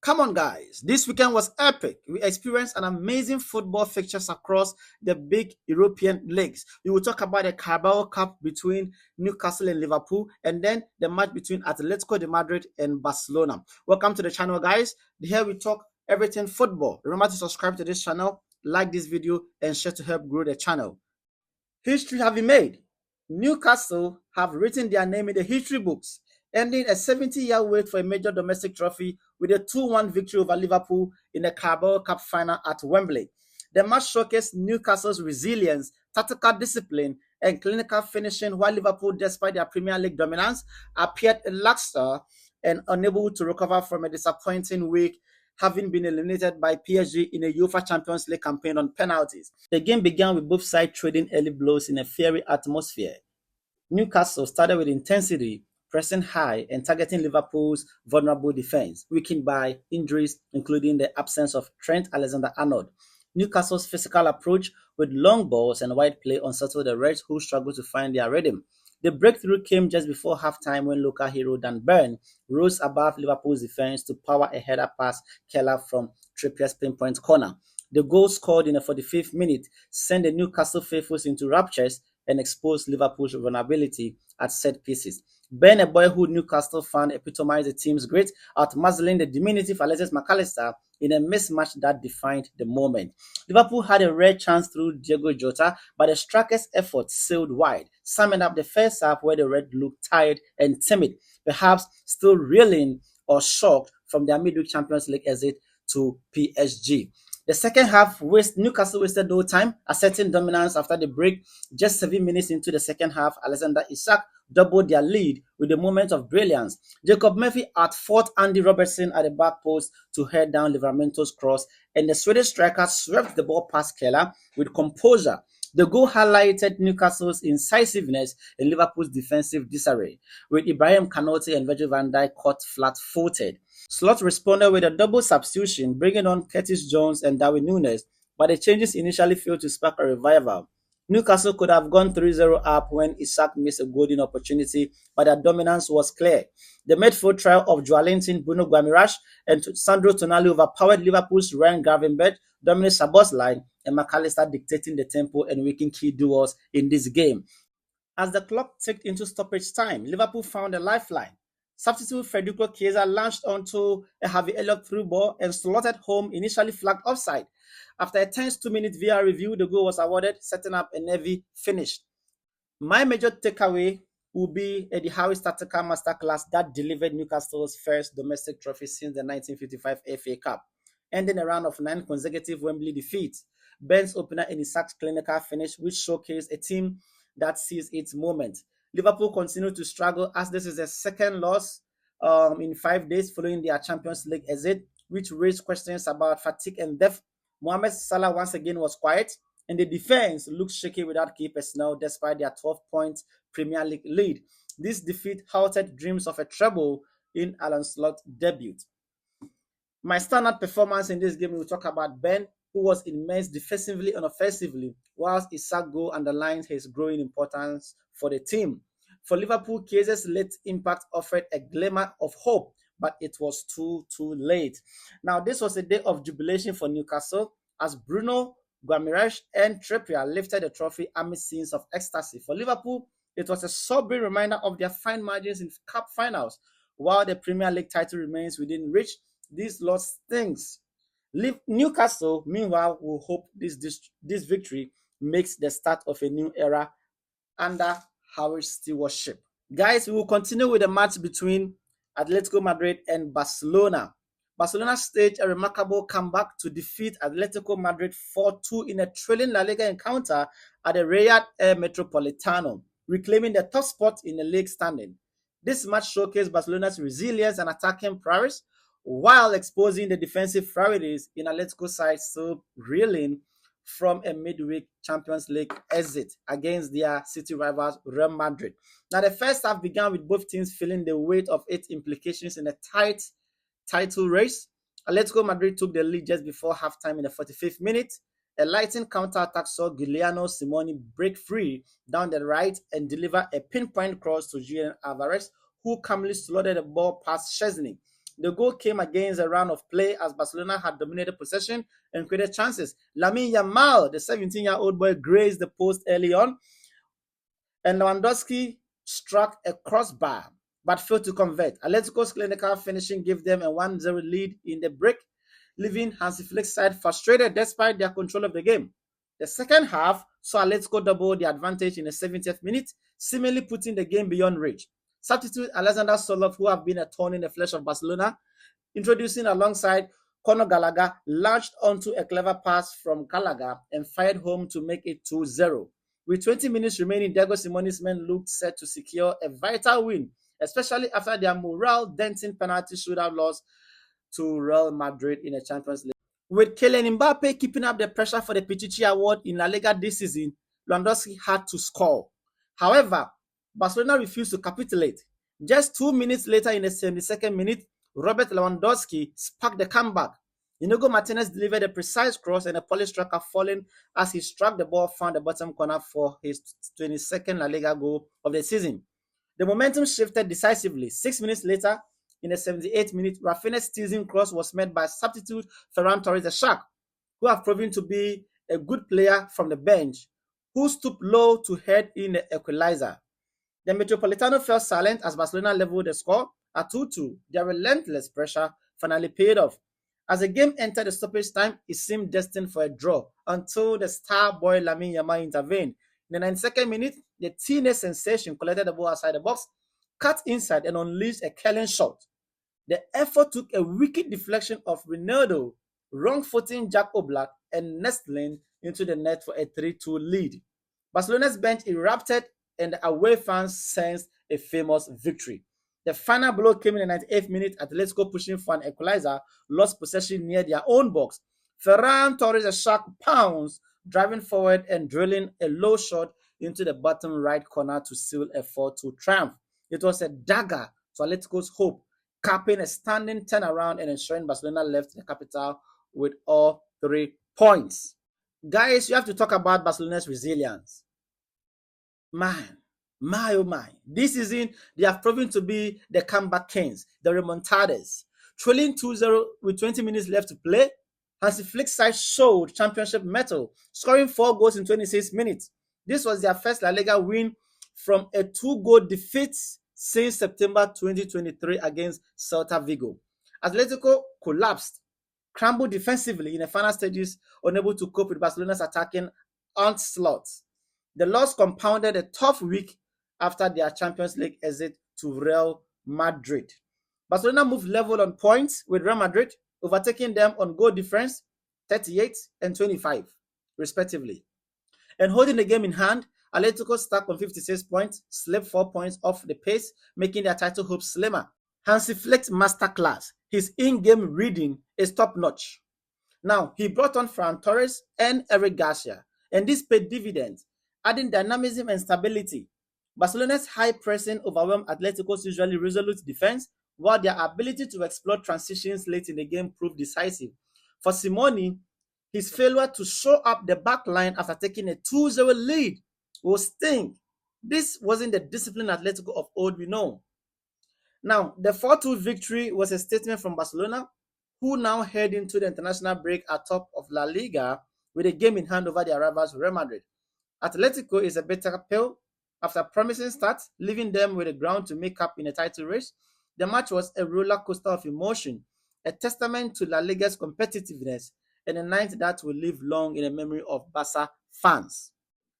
Come on, guys. This weekend was epic. We experienced an amazing football fixtures across the big European leagues. We will talk about the Carabao Cup between Newcastle and Liverpool, and then the match between Atletico de Madrid and Barcelona. Welcome to the channel, guys. Here we talk everything football. Remember to subscribe to this channel, like this video, and share to help grow the channel. History have been made. Newcastle have written their name in the history books, ending a 70-year wait for a major domestic trophy with a 2-1 victory over Liverpool in the Carabao Cup final at Wembley. The match showcased Newcastle's resilience, tactical discipline, and clinical finishing, while Liverpool, despite their Premier League dominance, appeared lackluster and unable to recover from a disappointing week, having been eliminated by PSG in a UEFA Champions League campaign on penalties. The game began with both sides trading early blows in a fiery atmosphere. Newcastle started with intensity, pressing high and targeting Liverpool's vulnerable defense, weakened by injuries, including the absence of Trent Alexander-Arnold. Newcastle's physical approach with long balls and wide play unsettled the Reds, who struggled to find their rhythm. The breakthrough came just before halftime when local hero Dan Burn rose above Liverpool's defense to power a header past Keller from Trippier's pinpoint corner. The goal scored in the 45th minute sent the Newcastle faithfuls into raptures and exposed Liverpool's vulnerability at set pieces. Ben, a boyhood Newcastle fan, epitomized the team's grit, outmuzzling the diminutive Alexis McAllister in a mismatch that defined the moment. Liverpool had a rare chance through Diego Jota, but the strikers' effort sailed wide, summing up the first half where the Reds looked tired and timid, perhaps still reeling or shocked from their midweek Champions League exit to PSG. The second half, Newcastle wasted no time, asserting dominance after the break. Just 7 minutes into the second half, Alexander Isak doubled their lead with a moment of brilliance. Jacob Murphy outfought Andy Robertson at the back post to head down Livramento's cross, and the Swedish striker swept the ball past Keller with composure. The goal highlighted Newcastle's incisiveness in Liverpool's defensive disarray, with Ibrahim Kanouté and Virgil van Dijk caught flat-footed. Slot responded with a double substitution, bringing on Curtis Jones and Darwin Núñez, but the changes initially failed to spark a revival. Newcastle could have gone 3-0 up when Isak missed a golden opportunity, but their dominance was clear. The midfield trio of Joelinton, Bruno Guimaraes, and Sandro Tonali overpowered Liverpool's Ryan Gravenberch, Dominic Szoboszlai, and McAllister dictating the tempo and making key duels in this game. As the clock ticked into stoppage time, Liverpool found a lifeline. Substitute Federico Chiesa launched onto a Harvey Elliott through ball and slotted home, initially flagged offside. After a tense 2-minute VAR review, the goal was awarded, setting up a nervy finish. My major takeaway will be Eddie Howe's tactical masterclass that delivered Newcastle's first domestic trophy since the 1955 FA Cup, ending a run of 9 consecutive Wembley defeats. Ben's opener in Isak's clinical finish, which showcased a team that sees its moment. Liverpool continue to struggle as this is their second loss in 5 days following their Champions League exit, which raised questions about fatigue and depth. Mohamed Salah once again was quiet, and the defense looks shaky without key personnel despite their 12-point Premier League lead. This defeat halted dreams of a treble in Alan Slot's debut. My standout performance in this game, we'll talk about Ben, who was immense defensively and offensively, whilst Isak goal underlines his growing importance for the team. For Liverpool, Chiesa's late impact offered a glimmer of hope, but it was too late. Now, this was a day of jubilation for Newcastle as Bruno Guimaraes and Trippier lifted the trophy amid scenes of ecstasy. For Liverpool, it was a sobering reminder of their fine margins in cup finals. While the Premier League title remains within reach, this loss stings. Newcastle, meanwhile, will hope this victory makes the start of a new era under Howe's stewardship. Guys, we will continue with the match between Atletico Madrid and Barcelona. Barcelona staged a remarkable comeback to defeat Atletico Madrid 4-2 in a thrilling La Liga encounter at the Riyadh Metropolitano, reclaiming the top spot in the league standing. This match showcased Barcelona's resilience and attacking prowess, while exposing the defensive frailties in Atletico's side still reeling from a midweek Champions League exit against their city rivals Real Madrid. Now, the first half began with both teams feeling the weight of its implications in a tight title race. Atletico Madrid took the lead just before halftime in the 45th minute. A lightning counter-attack saw Giuliano Simoni break free down the right and deliver a pinpoint cross to Julian Alvarez, who calmly slotted the ball past Szczesny. The goal came against a round of play as Barcelona had dominated possession and created chances. Lamine Yamal, the 17-year-old boy, grazed the post early on, and Lewandowski struck a crossbar but failed to convert. Atletico's clinical finishing gave them a 1-0 lead in the break, leaving Hansi Flick's side frustrated despite their control of the game. The second half saw Atletico double the advantage in the 70th minute, seemingly putting the game beyond reach. Substitute Alexander Solov, who have been a thorn in the flesh of Barcelona, introducing alongside Conor Gallagher, launched onto a clever pass from Gallagher and fired home to make it 2-0. With 20 minutes remaining, Diego Simone's men looked set to secure a vital win, especially after their morale-denting penalty shootout loss to Real Madrid in the Champions League. With Kylian Mbappe keeping up the pressure for the Pichichi Award in La Liga this season, Lewandowski had to score. However, Barcelona refused to capitulate. Just 2 minutes later, in the 72nd minute, Robert Lewandowski sparked the comeback. Inigo Martinez delivered a precise cross and a polished striker falling as he struck the ball found the bottom corner for his 22nd La Liga goal of the season. The momentum shifted decisively. 6 minutes later, in the 78th minute, Rafinha's teasing cross was met by substitute Ferran Torres, the Shark, who have proven to be a good player from the bench, who stooped low to head in the equalizer. The Metropolitano fell silent as Barcelona leveled the score at 2-2. Their relentless pressure finally paid off. As the game entered the stoppage time, it seemed destined for a draw until the star boy Lamine Yamal intervened. In the 92nd minute, the teenage sensation collected the ball outside the box, cut inside, and unleashed a killing shot. The effort took a wicked deflection of Ronaldo, wrong-footing Jack Oblak, and nestling into the net for a 3-2 lead. Barcelona's bench erupted, and the away fans sensed a famous victory. The final blow came in the 98th minute. Atletico, pushing for an equalizer, lost possession near their own box. Ferran Torres, a shark, pounced, driving forward and drilling a low shot into the bottom right corner to seal a 4-2 triumph. It was a dagger to Atletico's hope, capping a standing turnaround and ensuring Barcelona left the capital with all 3 points. Guys, you have to talk about Barcelona's resilience. Man, my oh my. This season, they have proven to be the comeback kings, the remontadas. Trailing 2-0 with 20 minutes left to play, Hansi Flick's side showed championship mettle, scoring 4 goals in 26 minutes. This was their first La Liga win from a 2-goal defeat since September 2023 against Celta Vigo. Atletico collapsed, crumbled defensively in the final stages, unable to cope with Barcelona's attacking onslaught. The loss compounded a tough week after their Champions League exit to Real Madrid. Barcelona moved level on points with Real Madrid, overtaking them on goal difference, 38 and 25, respectively. And holding the game in hand, Atletico stuck on 56 points, slipped 4 points off the pace, making their title hopes slimmer. Hansi Flick's masterclass, his in-game reading, is top-notch. Now, he brought on Ferran Torres and Eric Garcia, and this paid dividends, adding dynamism and stability. Barcelona's high pressing overwhelmed Atletico's usually resolute defense, while their ability to exploit transitions late in the game proved decisive. For Simone, his failure to show up the back line after taking a 2-0 lead will sting. This wasn't the disciplined Atletico of old we know. Now, the 4-2 victory was a statement from Barcelona, who now head into the international break atop of La Liga with a game in hand over their rivals Real Madrid. Atletico is a better pill after a promising start, leaving them with the ground to make up in a title race. The match was a roller coaster of emotion, a testament to La Liga's competitiveness, and a night that will live long in the memory of Barca fans.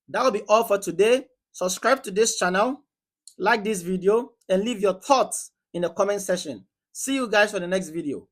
That will be all for today. Subscribe to this channel, like this video, and leave your thoughts in the comment section. See you guys for the next video.